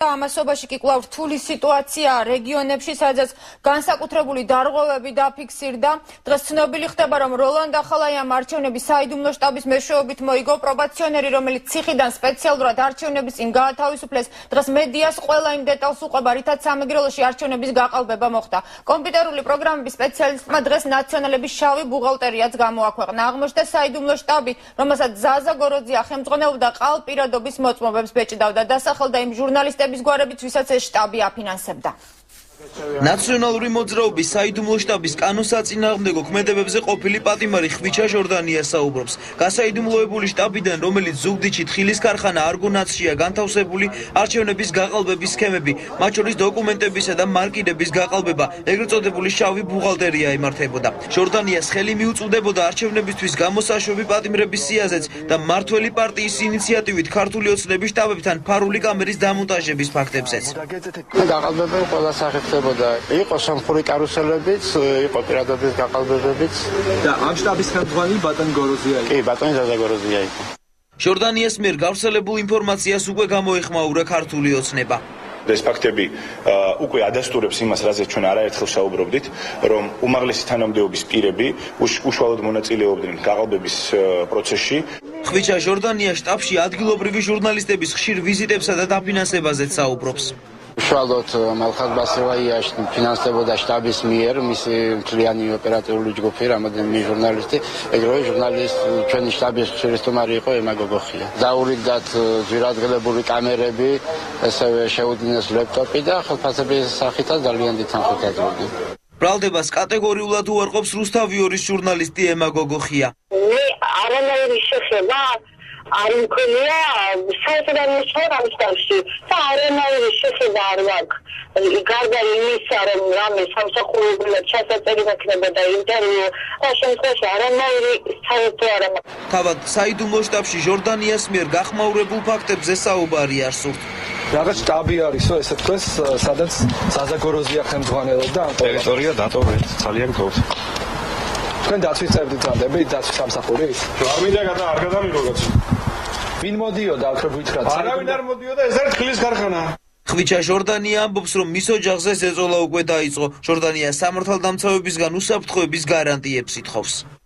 ამასობაში კი კვლავ რთული სიტუაციაა რეგიონებში, სადაც განსაკუთრებული დარღვევები დაფიქსირდა. დღეს ცნობილი ხდება, რომ როლანდ ახალაიამ არჩევნების საიდუმლო შტაბის მეშვეობით მოიგო პრობაციონერი, რომელიც ციხიდან სპეციალურად არჩევნების წინ გაათავისუფლეს. დღეს მედიას ყველა იმ დეტალს უყვება, რითაც სამეგრელოში არჩევნების გაყალბება მოხდა. კომპიუტერული პროგრამების სპეციალისტმა დღეს ნაციონალების შავი ბუღალტერიაც გამოაქვეყნა. აღმოჩნდა საიდუმლო შტაბი, რომელსაც ზაზა გოროძია ხელმძღვანელობდა, ყალპირადობის მოწმობებს ბეჭდავდა. დასახელდა იმ ჟურნალისტების გვარებით, ვისაც ეს შტაბი აფინანსებდა. ნაციონალური მოძრაობის საიდუმლო შტაბის კანონსაწინააღმდეგო ქმედებებზე ყოფილი პატიმარი ხვიჩა ჟორდანია საუბრობს. გასაიდუმლოებული შტაბიდან, რომელიც ზუგდიდში თხილის ქარხანა არგონაცშია განთავსებული არჩევნების გაყალბების სქემები, მათ შორის დოკუმენტებისა და მარკირების გაყალბება, ეგრეთ წოდებული შავი ბუღალტერია იმართებოდა. ჟორდანიას ხელი მიუწვდებოდა არჩევნებისთვის გამოსაშვები პატიმრების სიაზეც და მმართველი პარტიის ინიციატივით ქართული ოცნების შტაბებთან ფარული კამერის დამონტაჟების ფაქტებზეც. გაყალბებები ყველა სახით იყო სამხური კარუსელებიც, იყო პირადობის გაყალბებებიც. და ამ შტაბის ხელმძღვანელი ბატონი გოროზია იყო. კი, ბატონი ზაზა გოროზია იყო. ჟორდანიას მიერ გავრცელებულ ინფორმაციას უკვე გამოეხმაურა ქართული ოცნება. ეს ფაქტები უკვე ადასტურებს იმას, რაზეც ჩვენ არაერთხელ საუბრობდით, რომ უმაღლესი თანამდებობის პირები უშუალოდ მონაწილეობდნენ გაყალბების პროცესში. ხვიჩა ჟორდანია შტაბში ადგილობრივი ჟურნალისტების ხშირ ვიზიტებსა და დაფინანსებაზეც საუბრობს. უშუალოდ მალხაზ-ბასილაიას ფინანსდებოდა შტაბის მიერ, მისი მთლიანი ოპერატიული ჯგუფი, რამოდენიმე ჟურნალისტი, ეგრევე ჟურნალისტი ჩვენი შტაბის ხშირი სტუმარი იყო ემა გოგოხია. დაურიგდათ ძვირადღირებული კამერები, ასევე შეუდგინეს ლეპტოპი და ხელფასების სახითაც ძალიან დიდ თანხით აძლევდნენ. ბრალდებას კატეგორიულად უარყოფს რუსთავიორის ჟურნალისტი ემა გოგოხია. მე არანაირი შეხება არ მქონია საერთოდ მუშაობ ამ შტაბში და არანაირი შეხება არ მაქვს. გარდა იმისა, რომ რამე სამსახურებრივად ჩასაწერი მოხდებოდა ინტერვიუ, ამ შემთხვევაში არანაირი საერთო არ მაქვს. თავად საიდუმლო შტაბში ჟორდანიას მიერ გახმაურებულ ფაქტებზე საუბარი არ სურთ. რაღაც შტაბი არისო, ესე თქვეს, სადაც ზაზა გოროზია ხელმძღვანელობდა ამ ტერიტორია დატოვეთ, ძალიან გქონთ. თქვენ დაცვის წევრი ძანდებით, დაცვის სამსახურის? არ მინდა არ გადამიღო კაცო. ვინ მოდიოდა აქ რო გითხრათ? არავინ არ მოდიოდა, ეს არის თხილის ქარხანა. ხვიჩა ჟორდანია ამბობს, რომ მის ოჯახზე ზეწოლა უკვე დაიწყო. ჟორდანია სამართალდამცავებისგან უსაფრთხოების გარანტიებს ითხოვს.